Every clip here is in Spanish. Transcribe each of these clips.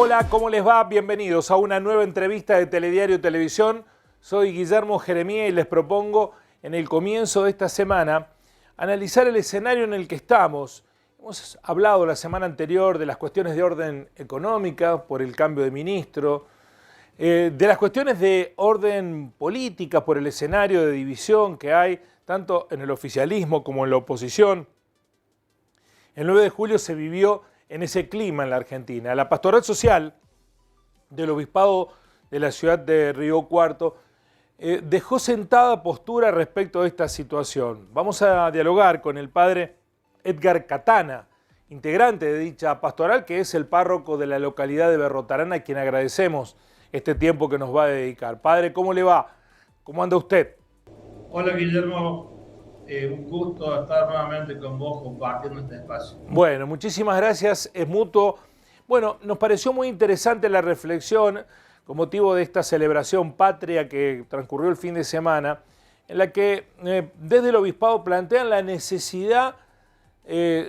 Hola, ¿cómo les va? Bienvenidos a una nueva entrevista de Telediario Televisión. Soy Guillermo Jeremía y les propongo en el comienzo de esta semana analizar el escenario en el que estamos. Hemos hablado la semana anterior de las cuestiones de orden económica por el cambio de ministro, de las cuestiones de orden política por el escenario de división que hay tanto en el oficialismo como en la oposición. El 9 de julio se vivió en ese clima en la Argentina. La Pastoral Social del Obispado de la ciudad de Río Cuarto dejó sentada postura respecto a esta situación. Vamos a dialogar con el padre Edgar Catana, integrante de dicha pastoral, que es el párroco de la localidad de Berrotarán, a quien agradecemos este tiempo que nos va a dedicar. Padre, ¿cómo le va? ¿Cómo anda usted? Hola Guillermo, un gusto estar nuevamente con vos compartiendo este espacio. Bueno, muchísimas gracias, es mutuo. Bueno, nos pareció muy interesante la reflexión con motivo de esta celebración patria que transcurrió el fin de semana, en la que desde el Obispado plantean la necesidad,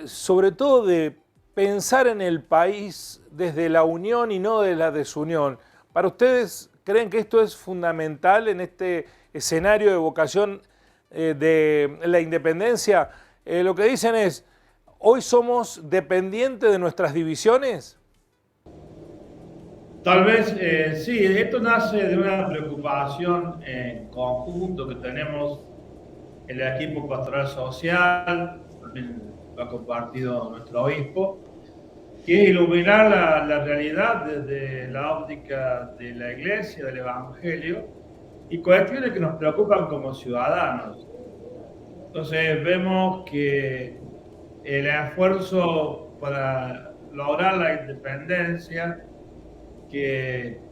sobre todo, de pensar en el país desde la unión y no de la desunión. ¿Para ustedes creen que esto es fundamental en este escenario de vocación de la independencia? Lo que dicen es, ¿hoy somos dependientes de nuestras divisiones? Tal vez sí, esto nace de una preocupación en conjunto que tenemos el equipo pastoral social, también lo ha compartido nuestro obispo, que es iluminar la realidad desde la óptica de la iglesia, del evangelio, y cuestiones que nos preocupan como ciudadanos. Entonces vemos que el esfuerzo para lograr la independencia que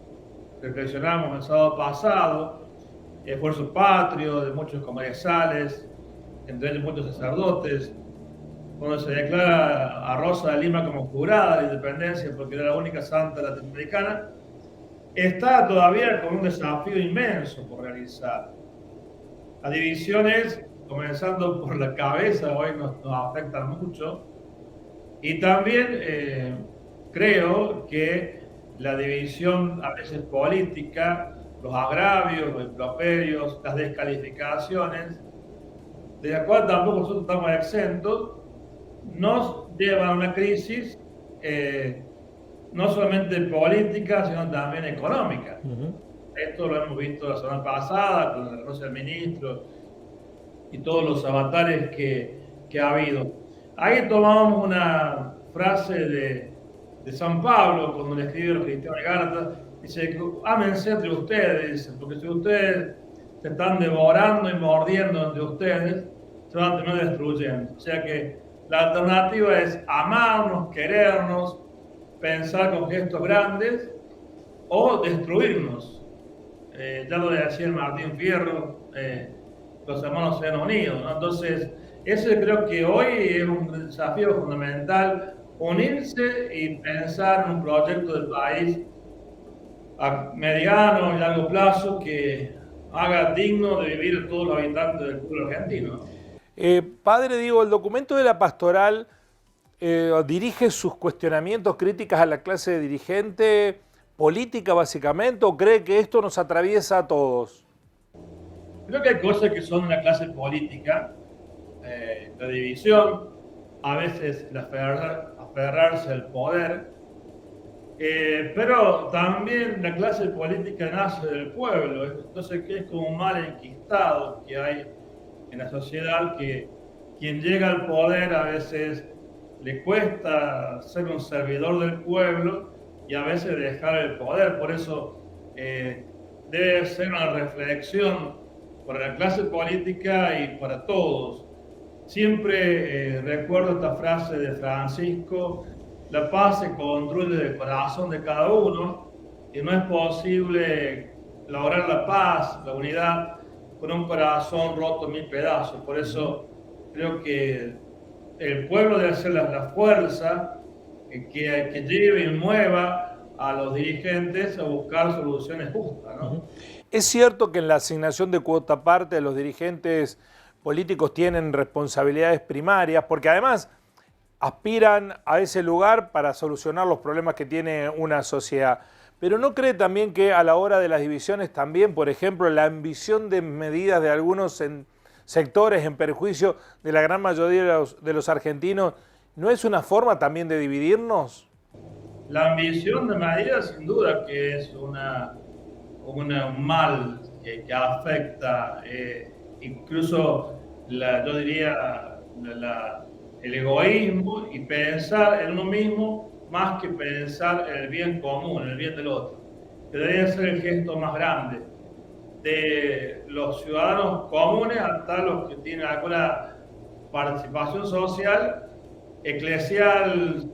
reflexionamos el sábado pasado, esfuerzo patrio de muchos congresales, entre ellos muchos sacerdotes, cuando se declara a Rosa de Lima como jurada de independencia porque era la única santa latinoamericana, está todavía con un desafío inmenso por realizar. Las divisiones, comenzando por la cabeza, hoy nos afectan mucho. Y también creo que la división a veces política, los agravios, los improperios, las descalificaciones, de la cual tampoco nosotros estamos exentos, nos llevan a una crisis no solamente política, sino también económica. Esto lo hemos visto la semana pasada con la renuncia del ministro y todos los avatares que ha habido. Ahí tomamos una frase de San Pablo cuando le escribe a los cristianos de Gálatas, dice, ámense entre ustedes, porque si ustedes se están devorando y mordiendo entre ustedes, se van a terminar destruyendo. O sea que la alternativa es amarnos, querernos, pensar con gestos grandes o destruirnos. Ya lo decía el Martín Fierro, los hermanos sean unidos, ¿no? Entonces, ese creo que hoy es un desafío fundamental, unirse y pensar en un proyecto del país a mediano y largo plazo que haga digno de vivir a todos los habitantes del pueblo argentino. Padre, digo, el documento de la pastoral dirige sus cuestionamientos, críticas a la clase dirigente política básicamente, ¿o cree que esto nos atraviesa a todos? Creo que hay cosas que son la clase política, la división, a veces el aferrarse al poder, pero también la clase política nace del pueblo, entonces que es como un mal enquistado que hay en la sociedad, que quien llega al poder a veces le cuesta ser un servidor del pueblo y a veces dejar el poder. Por eso debe ser una reflexión para la clase política y para todos. Siempre recuerdo esta frase de Francisco: la paz se construye del corazón de cada uno y no es posible lograr la paz, la unidad, con un corazón roto en mil pedazos. Por eso creo que el pueblo debe ser la fuerza que lleve y mueva a los dirigentes a buscar soluciones justas, ¿no? Es cierto que en la asignación de cuota parte los dirigentes políticos tienen responsabilidades primarias, porque además aspiran a ese lugar para solucionar los problemas que tiene una sociedad. Pero ¿no cree también que a la hora de las divisiones también, por ejemplo, la ambición de medidas de algunos sectores en perjuicio de la gran mayoría de los argentinos no es una forma también de dividirnos? La ambición de medidas, sin duda, que es un mal que afecta incluso, yo diría, el egoísmo y pensar en uno mismo más que pensar en el bien común, en el bien del otro. Que debería ser el gesto más grande de los ciudadanos comunes hasta los que tienen alguna participación social, eclesial,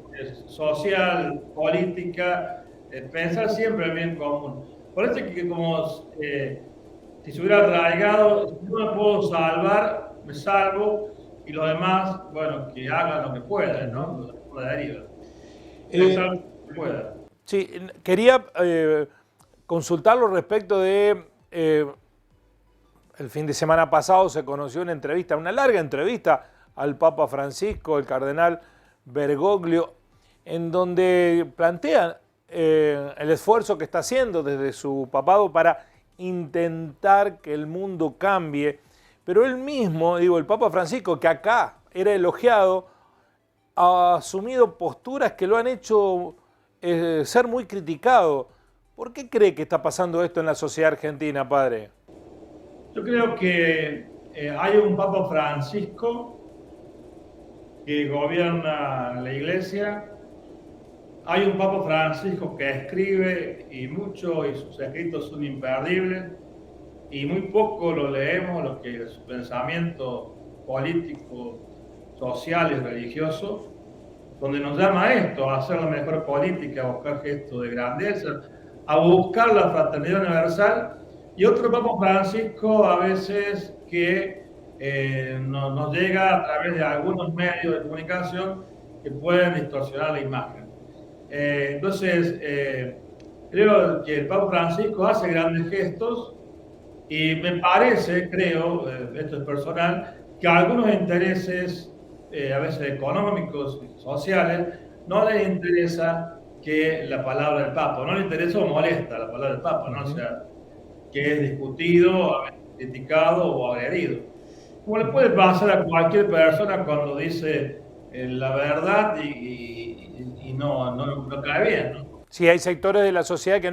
social, política, pensar siempre el bien común. Parece que como si se hubiera arraigado, si no me puedo salvar, me salvo, y los demás, bueno, que hagan lo que puedan, ¿no? La deriva. Sí, quería consultarlo respecto de... el fin de semana pasado se conoció una entrevista, una larga entrevista al Papa Francisco, el cardenal Bergoglio, en donde plantea el esfuerzo que está haciendo desde su papado para intentar que el mundo cambie. Pero él mismo, digo, el Papa Francisco, que acá era elogiado, ha asumido posturas que lo han hecho ser muy criticado. ¿Por qué cree que está pasando esto en la sociedad argentina, padre? Yo creo que hay un Papa Francisco que gobierna la Iglesia, hay un Papa Francisco que escribe y mucho, y sus escritos son imperdibles, y muy poco lo leemos, lo que es su pensamiento político, social y religioso, donde nos llama a esto, a hacer la mejor política, a buscar gestos de grandeza, a buscar la fraternidad universal. Y otro Papa Francisco a veces que nos llega a través de algunos medios de comunicación que pueden distorsionar la imagen. Entonces, creo que el Papa Francisco hace grandes gestos y me parece, creo, esto es personal, que algunos intereses, a veces económicos y sociales, no les interesa que la palabra del Papa, no les interesa o molesta la palabra del Papa, ¿no? O sea, que es discutido, a veces criticado o agredido. Como le puede pasar a cualquier persona cuando dice la verdad y no cae bien, ¿no? Sí, hay sectores de la sociedad que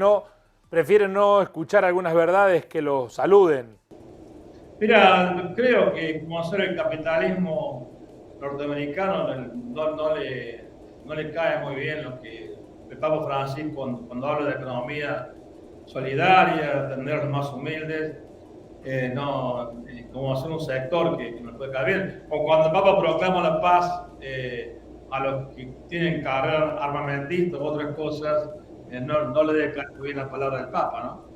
prefieren no escuchar algunas verdades que los saluden. Mira, creo que como hacer el capitalismo norteamericano no le cae muy bien lo que el Papa Francisco cuando habla de economía solidaria, atender a los más humildes, como hacer un sector que nos puede caer bien. O cuando el Papa proclama la paz a los que tienen carreras armamentistas, otras cosas, no le debe caer bien la palabra del Papa, ¿no?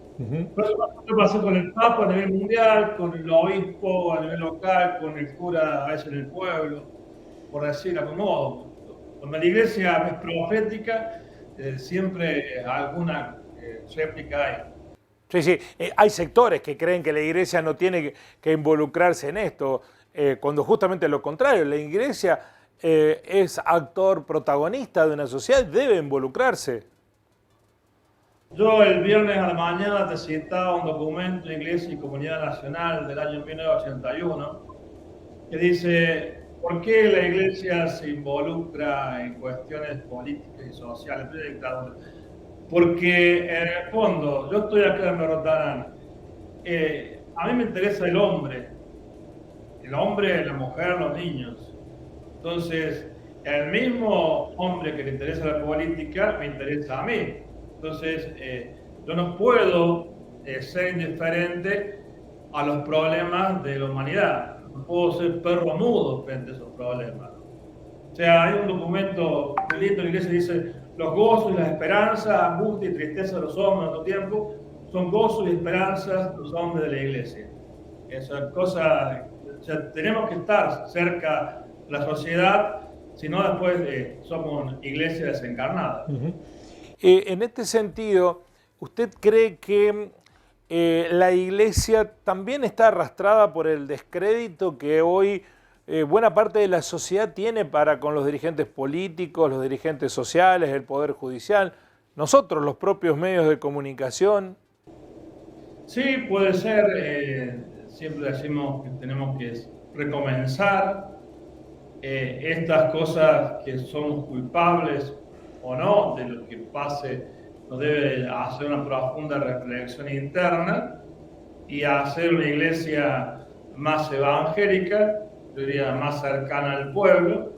Pero eso pasa con el Papa a nivel mundial, con el obispo a nivel local, con el cura a veces en el pueblo, por decir de algún modo. Cuando la iglesia es profética, siempre alguna réplica hay. Sí, sí, hay sectores que creen que la iglesia no tiene que involucrarse en esto, cuando justamente lo contrario, la iglesia es actor protagonista de una sociedad, debe involucrarse. Yo el viernes a la mañana te citaba un documento de Iglesia y Comunidad Nacional del año 1981 que dice, ¿por qué la Iglesia se involucra en cuestiones políticas y sociales de dictadura? Porque en el fondo, yo estoy acá en Merotarán, a mí me interesa el hombre, la mujer, los niños. Entonces, el mismo hombre que le interesa la política me interesa a mí. Entonces, yo no puedo ser indiferente a los problemas de la humanidad. No puedo ser perro mudo frente a esos problemas. O sea, hay un documento muy lindo en la iglesia que dice: los gozos y las esperanzas, angustia y tristeza de los hombres en otro tiempo, son gozos y esperanzas de los hombres de la iglesia. Esa cosa, o sea, tenemos que estar cerca de la sociedad, si no después somos iglesia desencarnada. En este sentido, ¿usted cree que la iglesia también está arrastrada por el descrédito que hoy buena parte de la sociedad tiene para con los dirigentes políticos, los dirigentes sociales, el Poder Judicial, nosotros, los propios medios de comunicación. Sí, puede ser. Siempre decimos que tenemos que recomenzar estas cosas que somos culpables o no de lo que pase. Nos debe hacer una profunda reflexión interna y hacer una iglesia más evangélica, yo diría más cercana al pueblo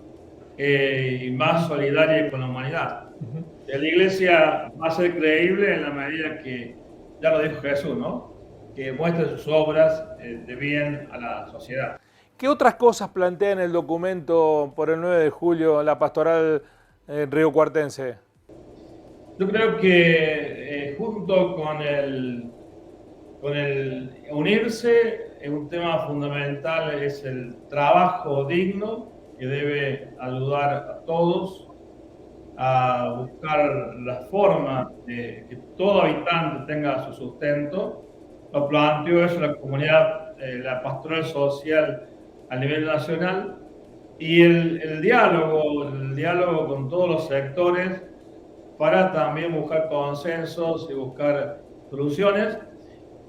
y más solidaria con la humanidad. La iglesia va a ser creíble en la medida que, ya lo dijo Jesús, ¿no?, que muestre sus obras de bien a la sociedad. ¿Qué otras cosas plantea en el documento por el 9 de julio la pastoral riocuartense? Yo creo que junto con el unirse, un tema fundamental es el trabajo digno, que debe ayudar a todos a buscar la forma de que todo habitante tenga su sustento. Lo planteó eso la comunidad, la pastoral social a nivel nacional, y el diálogo con todos los sectores para también buscar consensos y buscar soluciones.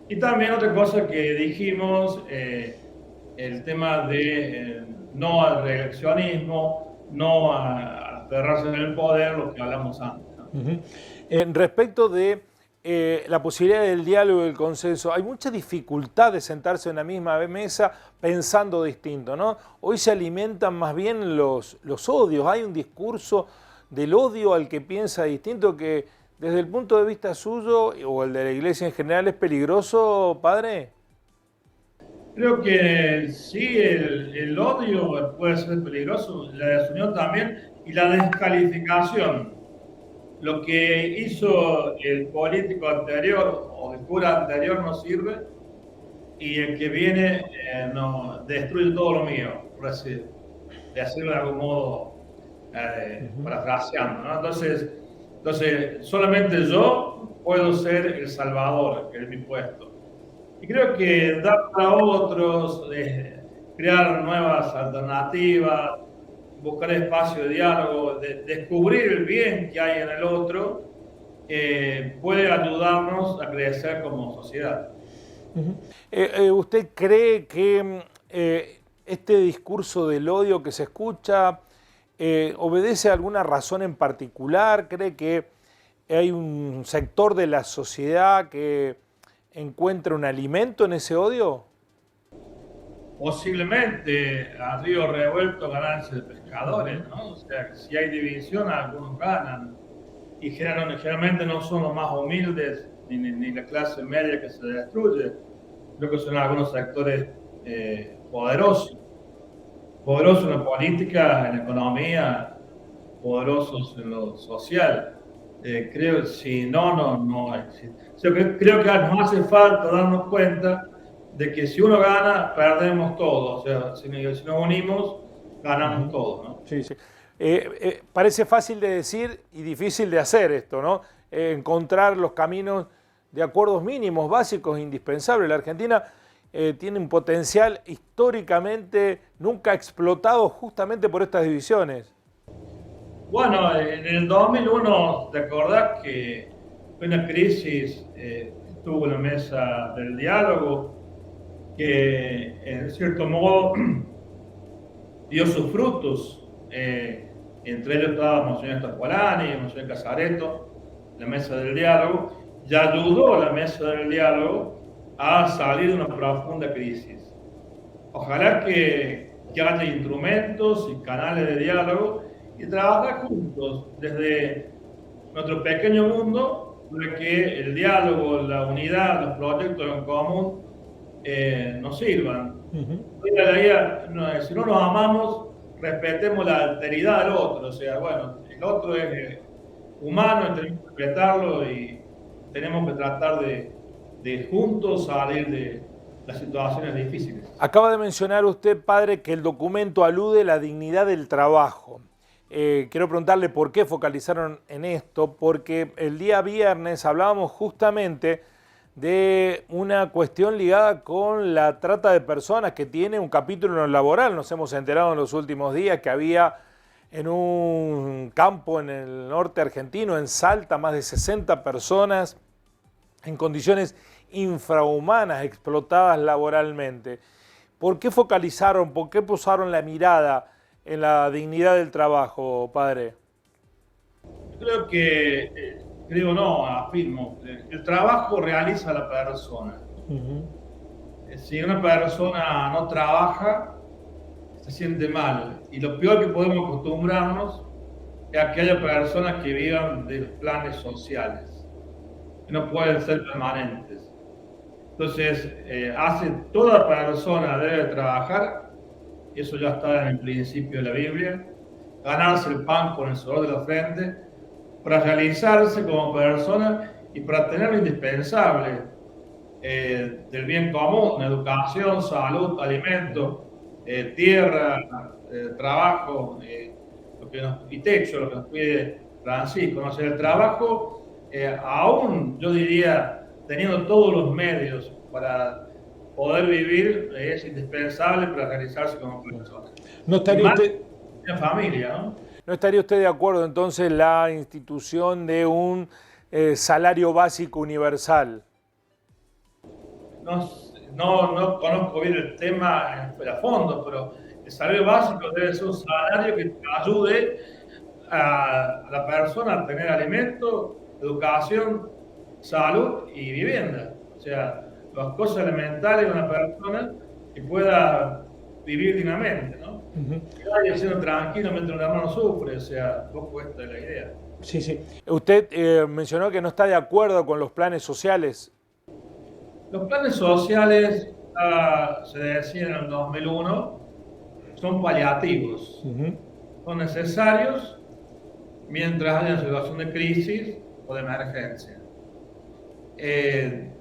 Y también otra cosa que dijimos, el tema de no al reeleccionismo, no a aferrarse en el poder, lo que hablamos antes, ¿no? Respecto de la posibilidad del diálogo y el consenso, hay mucha dificultad de sentarse en la misma mesa pensando distinto, ¿no? Hoy se alimentan más bien los odios, hay un discurso del odio al que piensa distinto que desde el punto de vista suyo o el de la iglesia en general es peligroso, padre. Creo que sí, el odio puede ser peligroso, la desunión también y la descalificación. Lo que hizo el político anterior o el cura anterior no sirve y el que viene no, destruye todo lo mío, por así decirlo de algún modo, parafraseando, ¿no? Entonces, solamente yo puedo ser el salvador, que es mi puesto. Y creo que dar para otros, crear nuevas alternativas, buscar espacio de diálogo, descubrir el bien que hay en el otro, puede ayudarnos a crecer como sociedad. ¿Usted cree que este discurso del odio que se escucha obedece a alguna razón en particular? ¿Cree que hay un sector de la sociedad que encuentra un alimento en ese odio? Posiblemente a río revuelto ganancia de pescadores, ¿no? O sea, si hay división, algunos ganan. Y generalmente no son los más humildes ni la clase media que se destruye. Creo que son algunos sectores poderosos en la política, en la economía, poderosos en lo social. Creo que si no existe. O sea, creo que nos hace falta darnos cuenta de que si uno gana, perdemos todo. O sea, si nos unimos, ganamos todo, ¿no? Sí, sí. Parece fácil de decir y difícil de hacer esto, ¿no? Encontrar los caminos de acuerdos mínimos, básicos, indispensables. La Argentina tiene un potencial históricamente nunca explotado justamente por estas divisiones. Bueno, en el 2001, ¿te acordás que fue una crisis? Estuvo en la mesa del diálogo, que en cierto modo dio sus frutos. Entre ellos estaba Monseñor Topolani, Monseñor Casareto, la mesa del diálogo, y ayudó a la mesa del diálogo a salir de una profunda crisis. Ojalá que haya instrumentos y canales de diálogo y trabajar juntos desde nuestro pequeño mundo para que el diálogo, la unidad, los proyectos en común nos sirvan. Si no nos amamos, respetemos la alteridad del otro. O sea, bueno, el otro es humano y tenemos que respetarlo y tenemos que tratar de juntos salir de las situaciones difíciles. Acaba de mencionar usted, padre, que el documento alude a la dignidad del trabajo. Quiero preguntarle por qué focalizaron en esto, porque el día viernes hablábamos justamente de una cuestión ligada con la trata de personas que tiene un capítulo en lo laboral. Nos hemos enterado en los últimos días que había en un campo en el norte argentino, en Salta, más de 60 personas en condiciones infrahumanas, explotadas laboralmente. ¿Por qué focalizaron, por qué posaron la mirada en la dignidad del trabajo, padre? Creo que, afirmo, el trabajo realiza a la persona. Si una persona no trabaja, se siente mal. Y lo peor que podemos acostumbrarnos es a que haya personas que vivan de planes sociales, que no pueden ser permanentes. Entonces, toda persona debe trabajar, eso ya está en el principio de la Biblia, ganarse el pan con el sudor de la frente, para realizarse como persona y para tener lo indispensable del bien común, educación, salud, alimento, tierra, trabajo y techo, lo que nos pide Francisco. ¿No? O sea, el trabajo, aún yo diría, teniendo todos los medios para poder vivir, es indispensable para realizarse como persona. ¿No estaría usted en familia, ¿no? ¿No estaría usted de acuerdo entonces en la institución de un salario básico universal? No conozco bien el tema a fondo, pero el salario básico debe ser un salario que ayude a la persona a tener alimento, educación, salud y vivienda. O sea, las cosas elementales de una persona que pueda vivir dignamente, ¿no? Que vaya siendo tranquilo mientras un hermano sufre, o sea, poco esta es la idea. Sí, sí. Usted mencionó que no está de acuerdo con los planes sociales. Los planes sociales, se decía en el 2001, son paliativos. Son necesarios mientras haya una situación de crisis o de emergencia. Que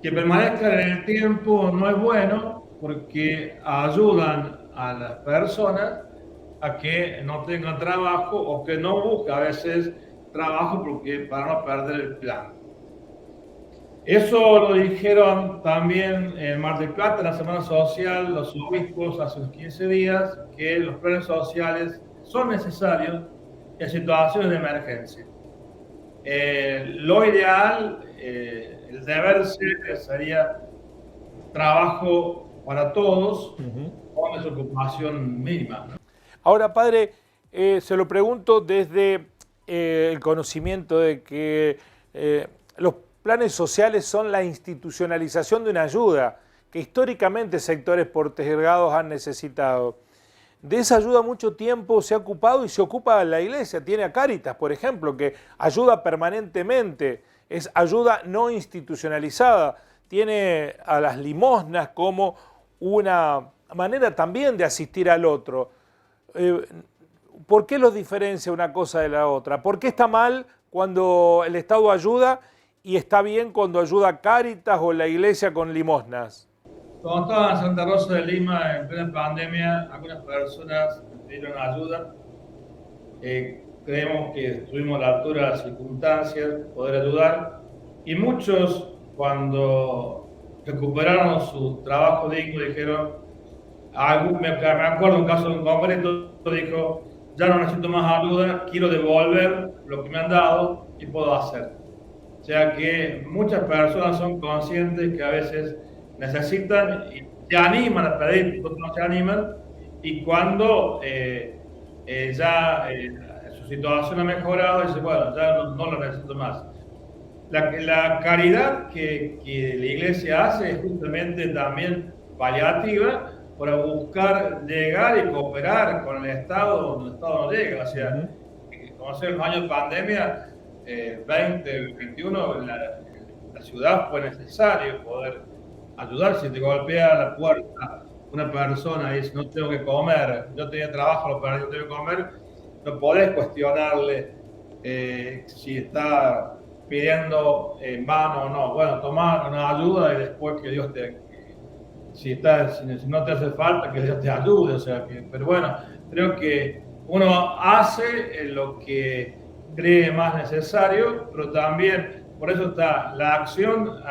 permanezcan en el tiempo no es bueno porque ayudan a las personas a que no tengan trabajo o que no busquen a veces trabajo para no perder el plan. Eso lo dijeron también en Mar del Plata, en la Semana Social, los obispos hace unos 15 días, que los planes sociales son necesarios en situaciones de emergencia. Lo ideal, el deber ser, sería trabajo para todos, con desocupación mínima. Ahora, padre, se lo pregunto desde el conocimiento de que los planes sociales son la institucionalización de una ayuda que históricamente sectores postergados han necesitado. De esa ayuda mucho tiempo se ha ocupado y se ocupa la Iglesia. Tiene a Cáritas, por ejemplo, que ayuda permanentemente, es ayuda no institucionalizada. Tiene a las limosnas como una manera también de asistir al otro. ¿Por qué los diferencia una cosa de la otra? ¿Por qué está mal cuando el Estado ayuda y está bien cuando ayuda Cáritas o la Iglesia con limosnas? Cuando estaba en Santa Rosa de Lima en plena pandemia, algunas personas pidieron ayuda. Creemos que estuvimos a la altura de las circunstancias, poder ayudar. Y muchos, cuando recuperaron su trabajo digno, dijeron, me acuerdo un caso de un concreto, dijo, ya no necesito más ayuda, quiero devolver lo que me han dado y puedo hacer. O sea que muchas personas son conscientes que a veces necesitan y se animan a pedir, otros no se animan, y cuando su situación ha mejorado, dicen, bueno, ya no lo necesito más. La caridad que la Iglesia hace es justamente también paliativa para buscar llegar y cooperar con el Estado donde el Estado no llega. O sea, como hace los años de pandemia, 2021, la ciudad fue necesario poder ayudar. Si te golpea la puerta una persona y dice no tengo que comer, yo tenía trabajo, pero yo tengo que comer, no podés cuestionarle si está pidiendo en vano o no. Bueno, toma una ayuda y después que Dios si no te hace falta, que Dios te ayude. O sea, pero bueno, creo que uno hace lo que cree más necesario, pero también Por eso está la acción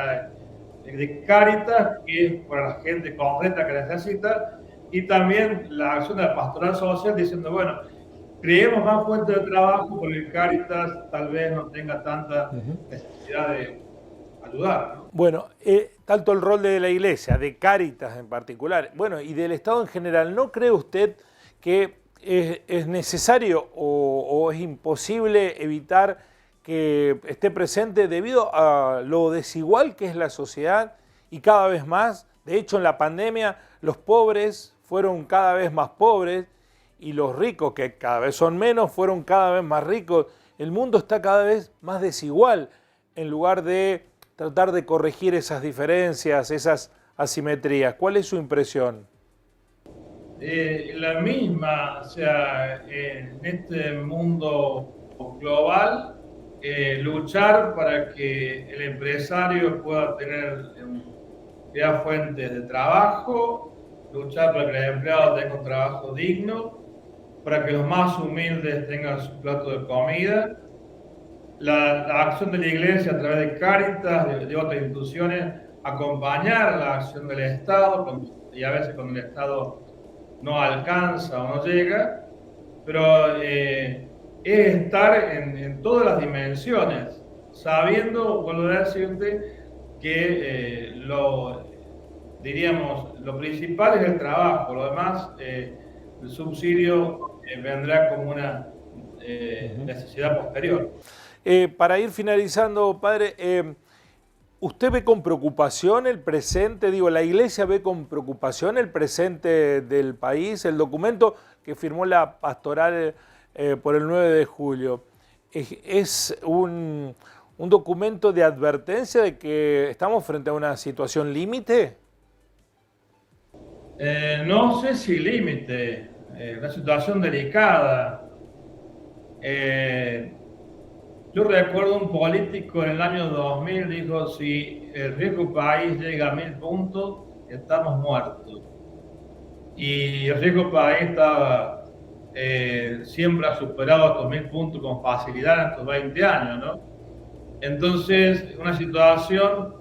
de Cáritas, que es para la gente concreta que necesita, y también la acción de la pastoral social diciendo, bueno, creemos más fuentes de trabajo porque Cáritas tal vez no tenga tanta necesidad de ayudar, ¿no? Bueno, tanto el rol de la Iglesia, de Cáritas en particular, bueno, y del Estado en general, ¿no cree usted que es necesario o es imposible evitar que esté presente debido a lo desigual que es la sociedad y cada vez más? De hecho, en la pandemia los pobres fueron cada vez más pobres y los ricos, que cada vez son menos, fueron cada vez más ricos. El mundo está cada vez más desigual en lugar de tratar de corregir esas diferencias, esas asimetrías. ¿Cuál es su impresión? La misma, o sea, en este mundo global, luchar para que el empresario pueda tener ya fuentes de trabajo, luchar para que el empleado tenga un trabajo digno, para que los más humildes tengan su plato de comida. La acción de la Iglesia a través de Cáritas, de otras instituciones, acompañar la acción del Estado, y a veces cuando el Estado no alcanza o no llega, pero es estar en todas las dimensiones, sabiendo, vuelvo a decirte, que diríamos, lo principal es el trabajo, lo demás, el subsidio vendrá como una necesidad posterior. Para ir finalizando, padre, ¿usted ve con preocupación el presente? Digo, ¿la Iglesia ve con preocupación el presente del país? El documento que firmó la pastoral por el 9 de julio, ¿es un documento de advertencia de que estamos frente a una situación límite? No sé si límite, una situación delicada. Yo recuerdo un político en el año 2000 dijo, si el riesgo país llega a 1000 puntos, estamos muertos. Y el riesgo país estaba, siempre ha superado estos 1000 puntos con facilidad en estos 20 años, ¿no? Entonces, una situación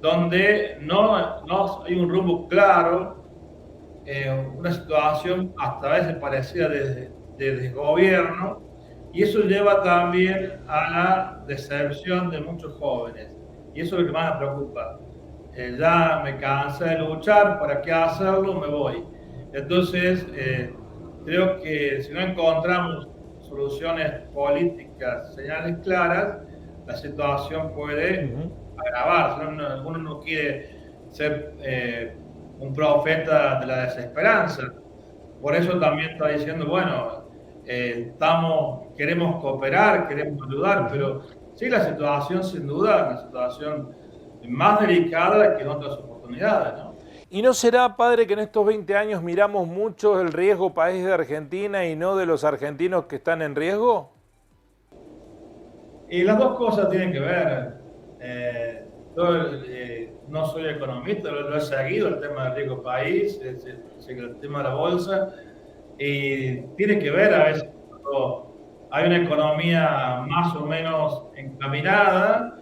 donde no hay un rumbo claro, una situación hasta a veces parecida de desgobierno, y eso lleva también a la deserción de muchos jóvenes. Y eso es lo que más me preocupa. Ya me cansé de luchar, ¿para qué hacerlo? Me voy. Entonces, creo que si no encontramos soluciones políticas, señales claras, la situación puede agravarse. Uno no quiere ser un profeta de la desesperanza. Por eso también está diciendo, bueno, queremos cooperar, queremos ayudar, pero sí, la situación sin duda es una situación más delicada que en otras oportunidades, ¿no? ¿Y no será, padre, que en estos 20 años miramos mucho el riesgo país de Argentina y no de los argentinos que están en riesgo? Y las dos cosas tienen que ver. No soy economista, lo he seguido, el tema del riesgo país, el tema de la bolsa, y tiene que ver a veces cuando hay una economía más o menos encaminada,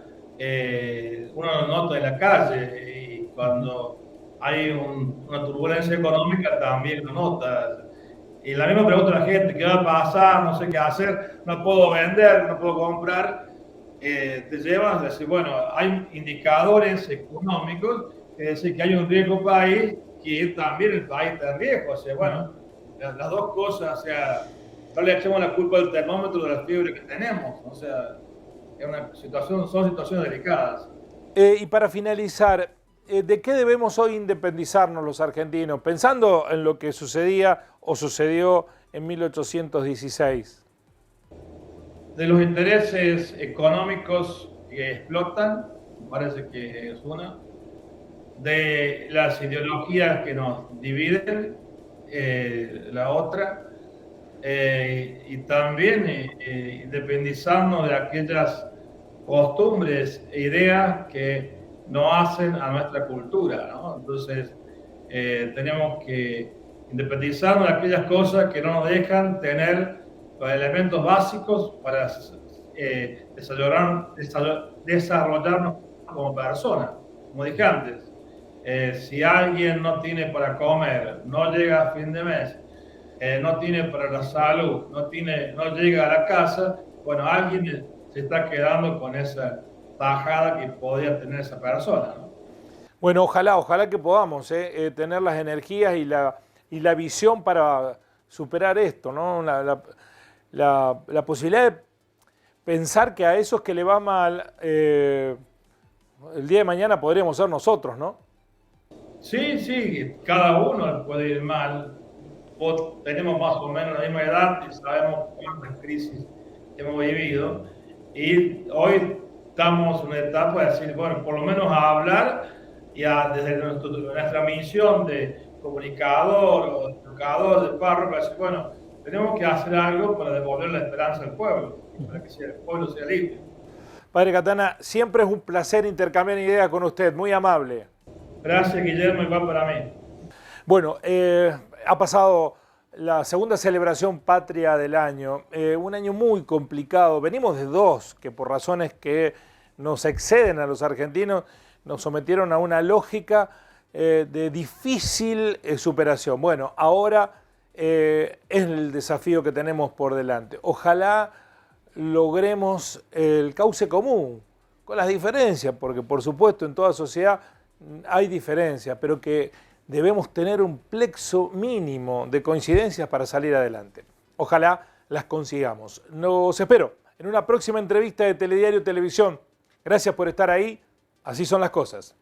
uno lo nota en la calle, y cuando hay una turbulencia económica también lo nota. Y la misma pregunta a la gente, ¿qué va a pasar? No sé qué hacer, no puedo vender, no puedo comprar. Te llevan a decir, bueno, hay indicadores económicos que dicen que hay un riesgo país, que también el país está en riesgo. O sea, bueno, las dos cosas, o sea, no le echemos la culpa al termómetro de la fiebre que tenemos. O sea, es una situación, son situaciones delicadas. Y para finalizar, ¿de qué debemos hoy independizarnos los argentinos? Pensando en lo que sucedía o sucedió en 1816. De los intereses económicos que explotan, me parece que es una. De las ideologías que nos dividen, la otra. Y también independizarnos de aquellas costumbres e ideas que no hacen a nuestra cultura, ¿no? Entonces, tenemos que independizarnos de aquellas cosas que no nos dejan tener los elementos básicos para desarrollarnos como personas. Como dije antes, si alguien no tiene para comer, no llega a fin de mes, no tiene para la salud, no llega a la casa, bueno, alguien se está quedando con esa tajada que podía tener esa persona, ¿no? Bueno, ojalá que podamos tener las energías y la visión para superar esto, ¿no? La posibilidad de pensar que a esos que le va mal, el día de mañana podríamos ser nosotros, ¿no? Sí, sí, cada uno puede ir mal. Tenemos más o menos la misma edad y sabemos cuántas crisis hemos vivido. Y hoy estamos en una etapa de decir, bueno, por lo menos a hablar y desde nuestra misión de comunicador o de educador, de párroco, decir, bueno, tenemos que hacer algo para devolver la esperanza al pueblo, para que el pueblo sea libre. Padre Catana, siempre es un placer intercambiar ideas con usted, muy amable. Gracias, Guillermo, y va para mí. Bueno, ha pasado la segunda celebración patria del año, un año muy complicado. Venimos de dos que por razones que nos exceden a los argentinos nos sometieron a una lógica de difícil superación. Bueno, ahora es el desafío que tenemos por delante. Ojalá logremos el cauce común, con las diferencias, porque por supuesto en toda sociedad hay diferencias, pero que debemos tener un plexo mínimo de coincidencias para salir adelante. Ojalá las consigamos. Los espero en una próxima entrevista de Telediario Televisión. Gracias por estar ahí. Así son las cosas.